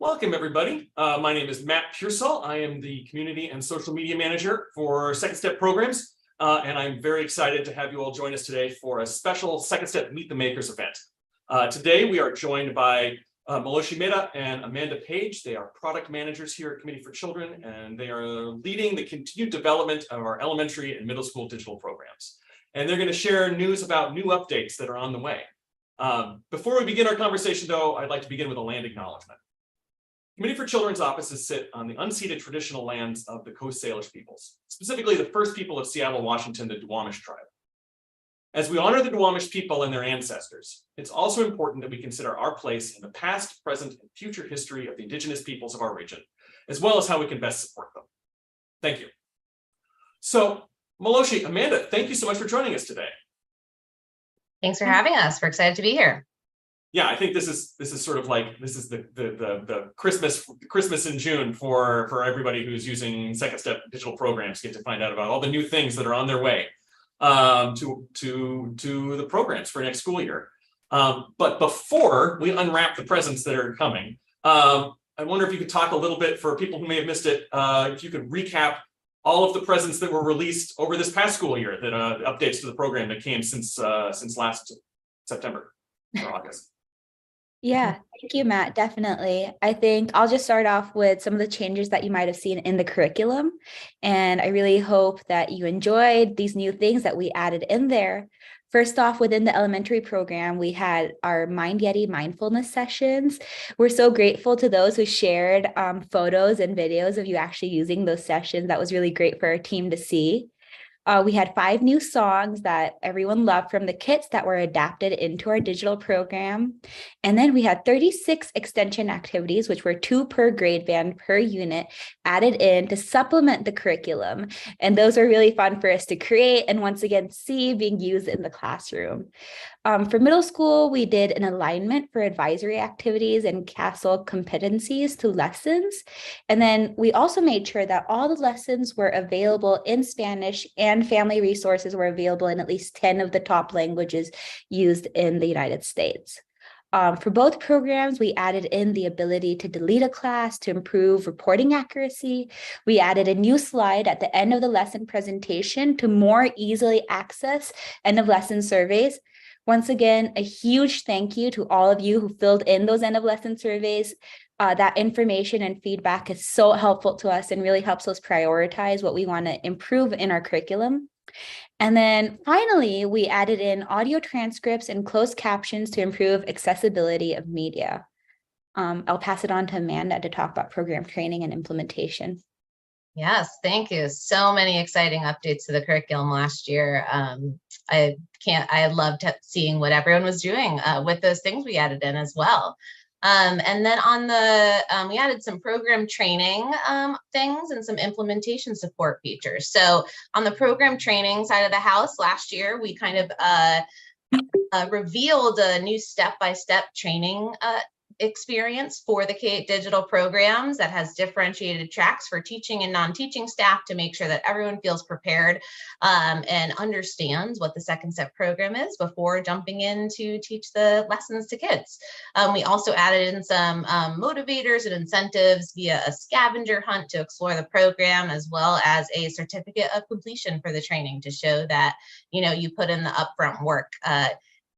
Welcome, everybody. My name is Matt Pearsall. I am the Community and Social Media Manager for Second Step Programs, and I'm very excited to have you all join us today for a special Second Step Meet the Makers event. Today, we are joined by Miloshi, Mehta, and Amanda Page. They are product managers here at Committee for Children, and they are leading the continued development of our elementary and middle school digital programs. And they're going to share news about new updates that are on the way. Before we begin our conversation, though, I'd like to begin with a land acknowledgement. Committee for Children's offices sit on the unceded traditional lands of the Coast Salish peoples, specifically the first people of Seattle, Washington, the Duwamish tribe. As we honor the Duwamish people and their ancestors, it's also important that we consider our place in the past, present, and future history of the Indigenous peoples of our region, as well as how we can best support them. Thank you. So, Miloshi, Amanda, thank you so much for joining us today. Thanks for having us. We're excited to be here. Yeah, I think this is sort of like the Christmas in June for everybody who's using Second Step digital programs, get to find out about all the new things that are on their way to the programs for next school year. But before we unwrap the presents that are coming, I wonder if you could talk a little bit for people who may have missed it. If you could recap all of the presents that were released over this past school year, that updates to the program that came since last September or August. Yeah, thank you, Matt. Definitely. I think I'll just start off with some of the changes that you might have seen in the curriculum. And I really hope that you enjoyed these new things that we added in there. First off, within the elementary program, we had our Mind Yeti mindfulness sessions. We're so grateful to those who shared photos and videos of you actually using those sessions. That was really great for our team to see. We had 5 new songs that everyone loved from the kits that were adapted into our digital program. And then we had 36 extension activities, which were 2 per grade band per unit, added in to supplement the curriculum. And those are really fun for us to create and once again see being used in the classroom. For middle school, we did an alignment for advisory activities and CASEL competencies to lessons. And then we also made sure that all the lessons were available in Spanish and family resources were available in at least 10 of the top languages used in the United States. For both programs, we added in the ability to delete a class to improve reporting accuracy. We added a new slide at the end of the lesson presentation to more easily access end of lesson surveys. Once again, a huge thank you to all of you who filled in those end of lesson surveys. That information and feedback is so helpful to us and really helps us prioritize what we want to improve in our curriculum. And then finally, we added in audio transcripts and closed captions to improve accessibility of media. I'll pass it on to Amanda to talk about program training and implementation. Yes, thank you. So many exciting updates to the curriculum last year. I loved seeing what everyone was doing with those things we added in as well. And then on we added some program training things and some implementation support features. So on the program training side of the house last year, we kind of revealed a new step-by-step training experience for the K-8 digital programs that has differentiated tracks for teaching and non-teaching staff to make sure that everyone feels prepared and understands what the Second Step program is before jumping in to teach the lessons to kids. We also added in some motivators and incentives via a scavenger hunt to explore the program, as well as a certificate of completion for the training to show that you put in the upfront work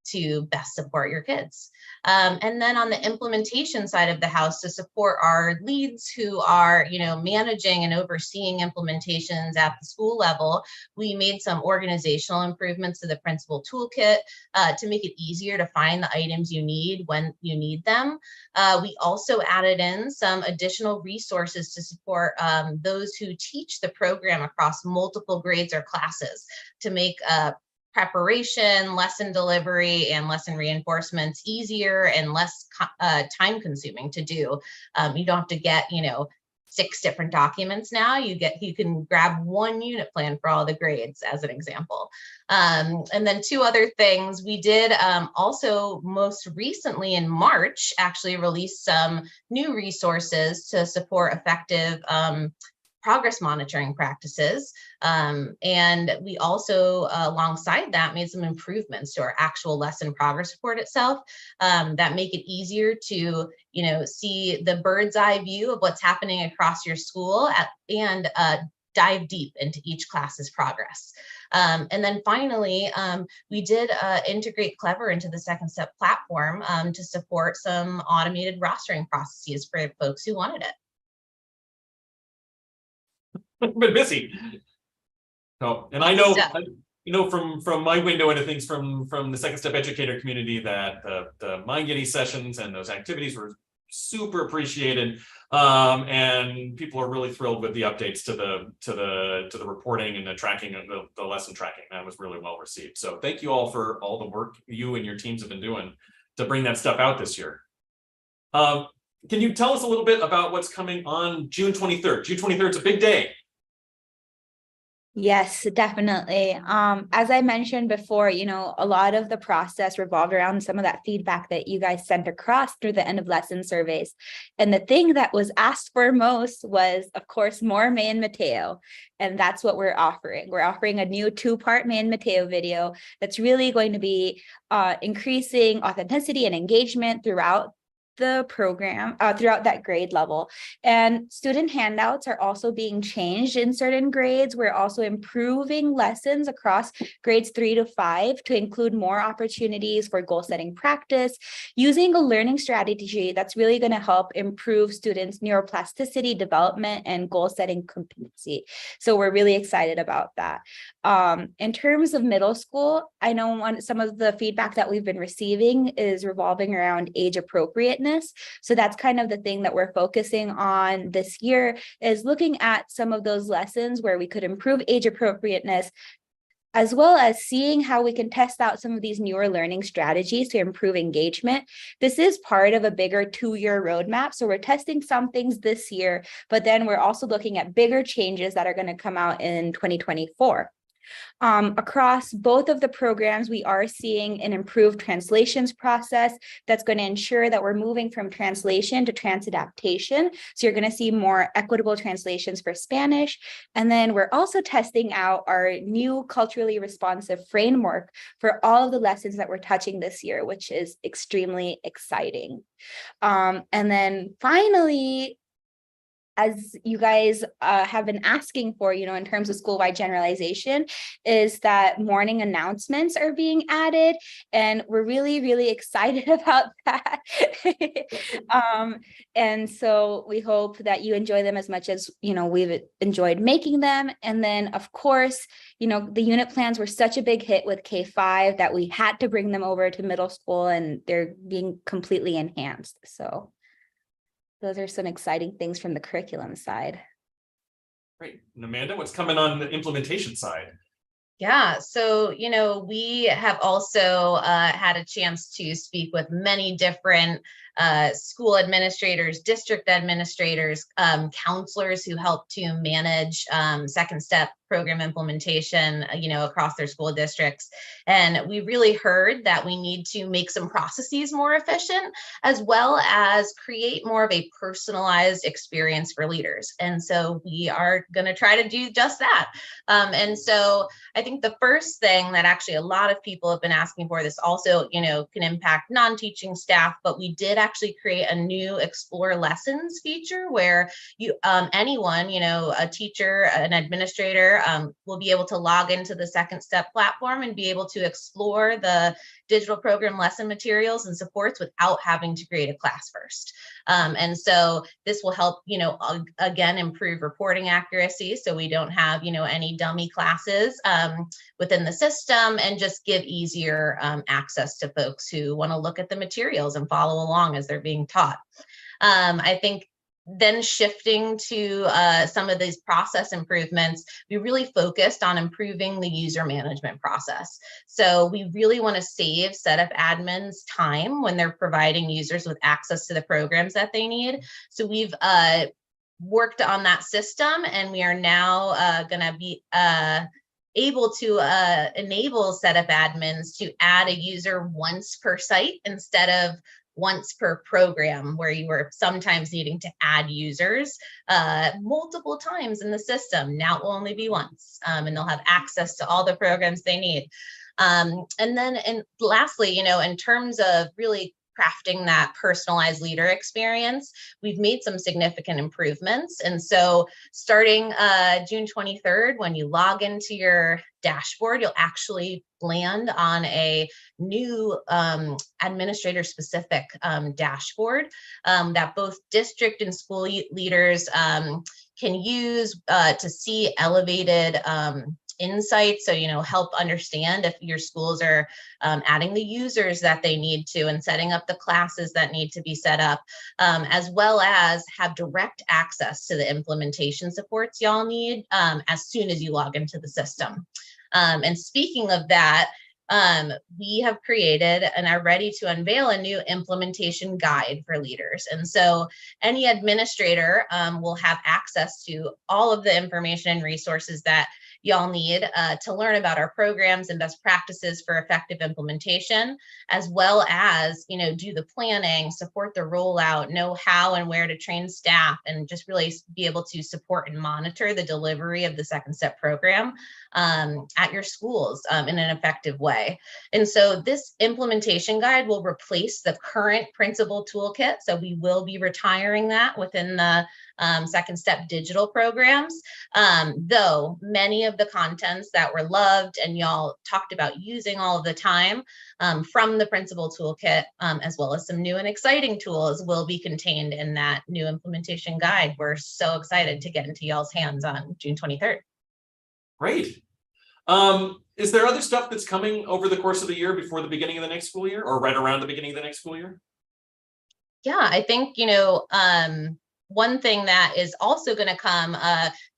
to best support your kids. And then on the implementation side of the house, to support our leads who are, managing and overseeing implementations at the school level, we made some organizational improvements to the principal toolkit to make it easier to find the items you need when you need them. We also added in some additional resources to support those who teach the program across multiple grades or classes to make preparation, lesson delivery, and lesson reinforcements easier and less time consuming to do. You don't have to get, 6 different documents now. You can grab 1 unit plan for all the grades as an example. And then 2 other things we did also most recently in March, actually released some new resources to support effective progress monitoring practices. And we also, alongside that, made some improvements to our actual lesson progress report itself that make it easier to, see the bird's eye view of what's happening across your school and dive deep into each class's progress. And then finally, we did integrate Clever into the Second Step platform to support some automated rostering processes for folks who wanted it. Been busy. So, and I know, from my window into things from the Second Step educator community that the Mind Guinea sessions and those activities were super appreciated, and people are really thrilled with the updates to the reporting and the tracking of the lesson tracking. That was really well received. So thank you all for all the work you and your teams have been doing to bring that stuff out this year. Can you tell us a little bit about what's coming on June 23rd? June 23rd is a big day. Yes, definitely. As I mentioned before, a lot of the process revolved around some of that feedback that you guys sent across through the end of lesson surveys. And the thing that was asked for most was, of course, more Man Mateo. And that's what we're offering. We're offering a new 2-part Man Mateo video that's really going to be increasing authenticity and engagement throughout the program, throughout that grade level. And student handouts are also being changed in certain grades. We're also improving lessons across grades 3 to 5 to include more opportunities for goal setting practice, using a learning strategy that's really going to help improve students' neuroplasticity, development, and goal setting competency. So we're really excited about that. In terms of middle school, I know some of the feedback that we've been receiving is revolving around age appropriateness. So that's kind of the thing that we're focusing on this year, is looking at some of those lessons where we could improve age appropriateness, as well as seeing how we can test out some of these newer learning strategies to improve engagement. This is part of a bigger 2-year roadmap. So we're testing some things this year, but then we're also looking at bigger changes that are going to come out in 2024. Across both of the programs, we are seeing an improved translations process that's going to ensure that we're moving from translation to transadaptation. So you're going to see more equitable translations for Spanish. And then we're also testing out our new culturally responsive framework for all of the lessons that we're touching this year, which is extremely exciting. And then finally, as you guys have been asking for, in terms of school-wide generalization, is that morning announcements are being added. And we're really, really excited about that. And so we hope that you enjoy them as much as, we've enjoyed making them. And then, of course, the unit plans were such a big hit with K-5 that we had to bring them over to middle school, and they're being completely enhanced. So those are some exciting things from the curriculum side. Great. And Amanda, what's coming on the implementation side? Yeah, so, we have also had a chance to speak with many different school administrators, district administrators, counselors who help to manage Second Step program implementation, across their school districts. And we really heard that we need to make some processes more efficient, as well as create more of a personalized experience for leaders. And so we are going to try to do just that. And so I think the first thing that actually a lot of people have been asking for, this also, can impact non-teaching staff, but we did actually create a new Explore Lessons feature where anyone, a teacher, an administrator, will be able to log into the Second Step platform and be able to explore the digital program lesson materials and supports without having to create a class first. And so this will help, again, improve reporting accuracy, so we don't have, any dummy classes within the system, and just give easier access to folks who want to look at the materials and follow along as they're being taught. I think then shifting to some of these process improvements, we really focused on improving the user management process. So we really want to save setup admins time when they're providing users with access to the programs that they need. So we've worked on that system, and we are now going to be able to enable setup admins to add a user once per site instead of once per program, where you were sometimes needing to add users multiple times in the system. Now it will only be once, and they'll have access to all the programs they need. And lastly, in terms of really crafting that personalized leader experience, we've made some significant improvements. And so starting June 23rd, when you log into your dashboard, you'll actually land on a new administrator specific dashboard that both district and school leaders can use to see elevated insights. So, help understand if your schools are adding the users that they need to and setting up the classes that need to be set up, as well as have direct access to the implementation supports y'all need as soon as you log into the system. And speaking of that, we have created and are ready to unveil a new implementation guide for leaders. And so any administrator will have access to all of the information and resources that y'all need to learn about our programs and best practices for effective implementation, as well as, do the planning, support the rollout, know how and where to train staff, and just really be able to support and monitor the delivery of the Second Step program at your schools in an effective way. And so this implementation guide will replace the current principal toolkit. So we will be retiring that within the Second Step digital programs, though many of the contents that were loved and y'all talked about using all of the time from the principal toolkit, as well as some new and exciting tools, will be contained in that new implementation guide. We're so excited to get into y'all's hands on June 23rd. Great. Is there other stuff that's coming over the course of the year before the beginning of the next school year, or right around the beginning of the next school year? Yeah, I think, one thing that is also going to come,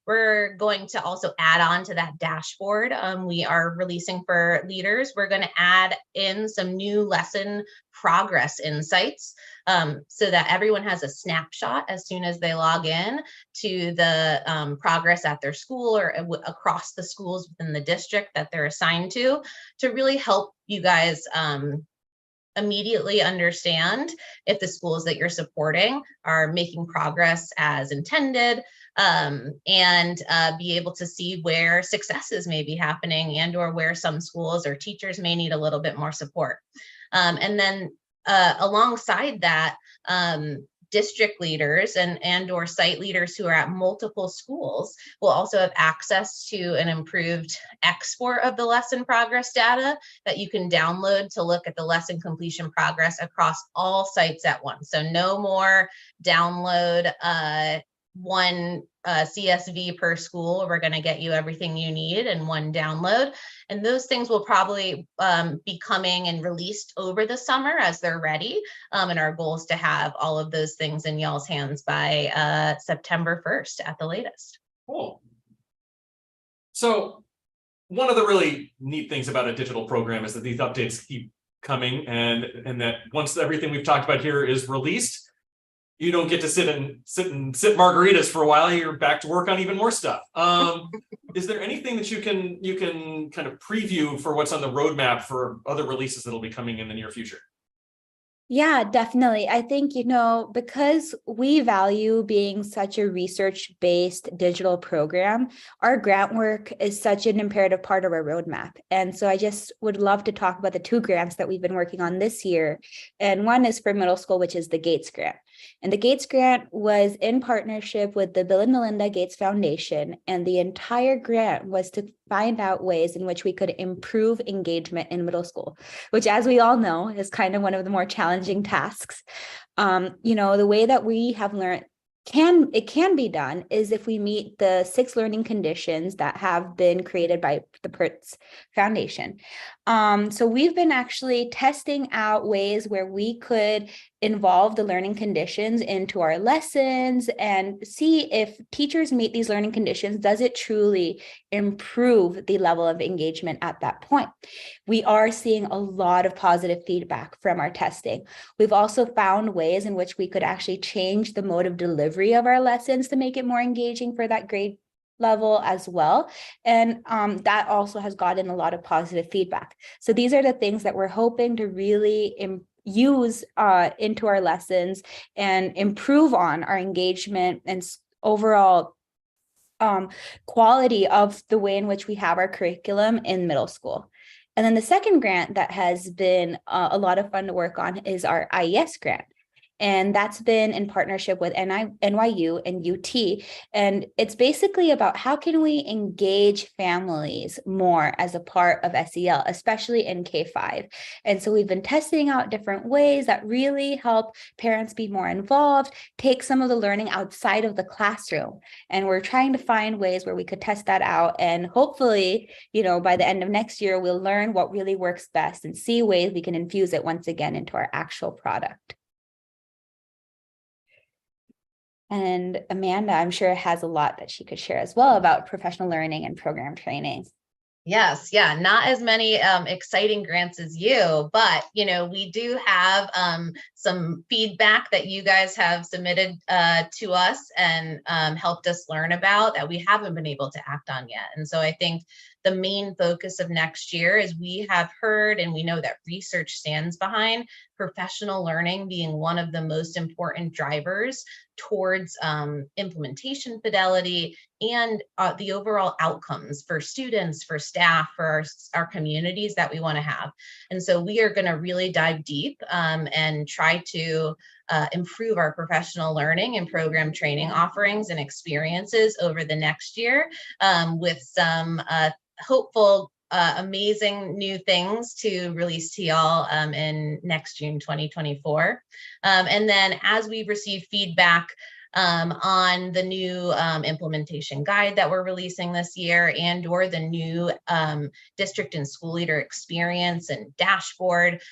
we're going to also add on to that dashboard we are releasing for leaders. We're going to add in some new lesson progress insights so that everyone has a snapshot as soon as they log in to the progress at their school or across the schools within the district that they're assigned to really help you guys immediately understand if the schools that you're supporting are making progress as intended, and be able to see where successes may be happening and or where some schools or teachers may need a little bit more support. And then alongside that, district leaders and or site leaders who are at multiple schools will also have access to an improved export of the lesson progress data that you can download to look at the lesson completion progress across all sites at once. So no more download one CSV per school. We're going to get you everything you need in one download. And those things will probably be coming and released over the summer as they're ready. And our goal is to have all of those things in y'all's hands by September 1st at the latest. Cool. So one of the really neat things about a digital program is that these updates keep coming, and that once everything we've talked about here is released, you don't get to sit margaritas for a while. You're back to work on even more stuff. Is there anything that you can kind of preview for what's on the roadmap for other releases that'll be coming in the near future? Yeah, definitely. I think, because we value being such a research-based digital program, our grant work is such an imperative part of our roadmap. And so I just would love to talk about the two grants that we've been working on this year. And one is for middle school, which is the Gates Grant. And the Gates Grant was in partnership with the Bill and Melinda Gates Foundation. And the entire grant was to find out ways in which we could improve engagement in middle school, which, as we all know, is kind of one of the more challenging tasks. The way that we have learned it can be done is if we meet the 6 learning conditions that have been created by the PERTS Foundation. So we've been actually testing out ways where we could involve the learning conditions into our lessons and see if teachers meet these learning conditions, does it truly improve the level of engagement at that point? We are seeing a lot of positive feedback from our testing. We've also found ways in which we could actually change the mode of delivery of our lessons to make it more engaging for that grade level as well. And that also has gotten a lot of positive feedback. So these are the things that we're hoping to really use into our lessons and improve on our engagement and overall quality of the way in which we have our curriculum in middle school. And then the second grant that has been a lot of fun to work on is our IES grant. And that's been in partnership with NYU and UT. And it's basically about how can we engage families more as a part of SEL, especially in K-5. And so we've been testing out different ways that really help parents be more involved, take some of the learning outside of the classroom. And we're trying to find ways where we could test that out. And hopefully, by the end of next year, we'll learn what really works best and see ways we can infuse it once again into our actual product. And Amanda, I'm sure, has a lot that she could share as well about professional learning and program training. Yes, yeah, not as many exciting grants as you, but we do have some feedback that you guys have submitted to us and helped us learn about that we haven't been able to act on yet. And so I think the main focus of next year is we have heard and we know that research stands behind professional learning being one of the most important drivers towards implementation fidelity and the overall outcomes for students, for staff, for our communities that we want to have. And so we are going to really dive deep and try to improve our professional learning and program training offerings and experiences over the next year with some hopeful, amazing new things to release to y'all in next June 2024. And then as we receive feedback on the new implementation guide that we're releasing this year and/or the new district and school leader experience and dashboard,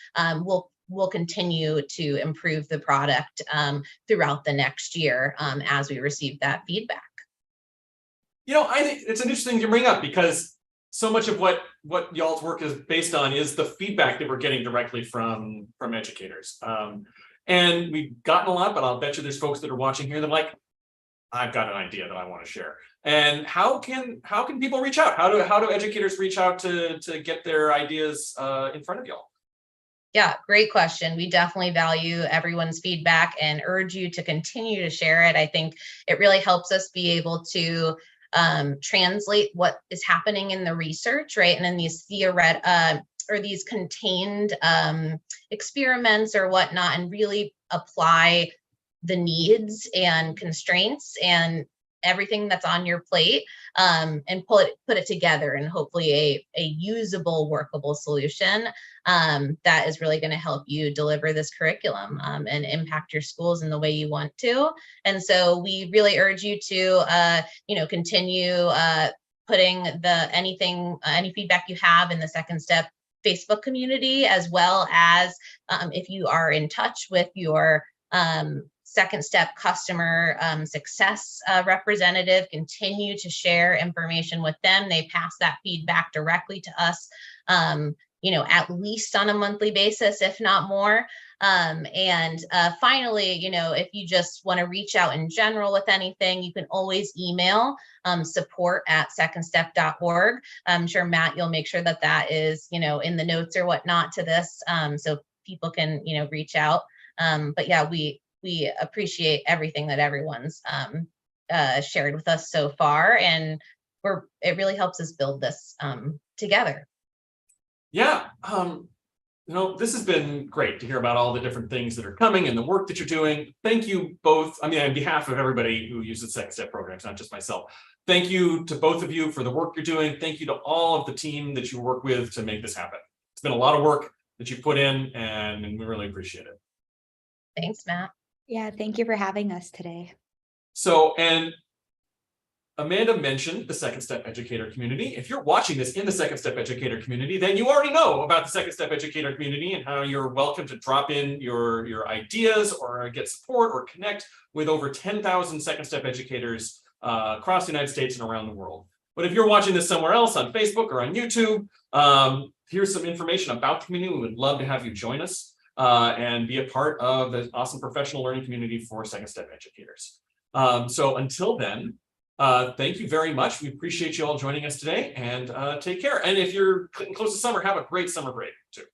we'll continue to improve the product throughout the next year as we receive that feedback. I think it's an interesting thing to bring up because so much of what y'all's work is based on is the feedback that we're getting directly from educators. And we've gotten a lot, but I'll bet you there's folks that are watching here that are like, I've got an idea that I want to share. And how can people reach out? How do educators reach out to get their ideas in front of y'all? Yeah, great question. We definitely value everyone's feedback and urge you to continue to share it. I think it really helps us be able to translate what is happening in the research, right? And then these or these contained experiments or whatnot, and really apply the needs and constraints and everything that's on your plate and put it together and hopefully a usable, workable solution that is really going to help you deliver this curriculum and impact your schools in the way you want to. And so we really urge you to continue putting any feedback you have in the Second Step Facebook community, as well as if you are in touch with your Second Step customer success representative, continue to share information with them. They pass that feedback directly to us, at least on a monthly basis, if not more. And finally, if you just want to reach out in general with anything, you can always email support@secondstep.org. I'm sure, Matt, you'll make sure that is, in the notes or whatnot to this, so people can, reach out. But yeah, we appreciate everything that everyone's shared with us so far, and it really helps us build this together. Yeah, this has been great to hear about all the different things that are coming and the work that you're doing. Thank you both. I mean, on behalf of everybody who uses Second Step programs, not just myself. Thank you to both of you for the work you're doing. Thank you to all of the team that you work with to make this happen. It's been a lot of work that you put in, and we really appreciate it. Thanks, Matt. Yeah, thank you for having us today. So, and Amanda mentioned the Second Step educator community. If you're watching this in the Second Step educator community, then you already know about the Second Step educator community and how you're welcome to drop in your ideas or get support or connect with over 10,000 Second Step educators across the United States and around the world. But if you're watching this somewhere else on Facebook or on YouTube, here's some information about the community. We would love to have you join us and be a part of the awesome professional learning community for Second Step educators. So until then, thank you very much. We appreciate you all joining us today, and take care. And if you're close to summer, have a great summer break too.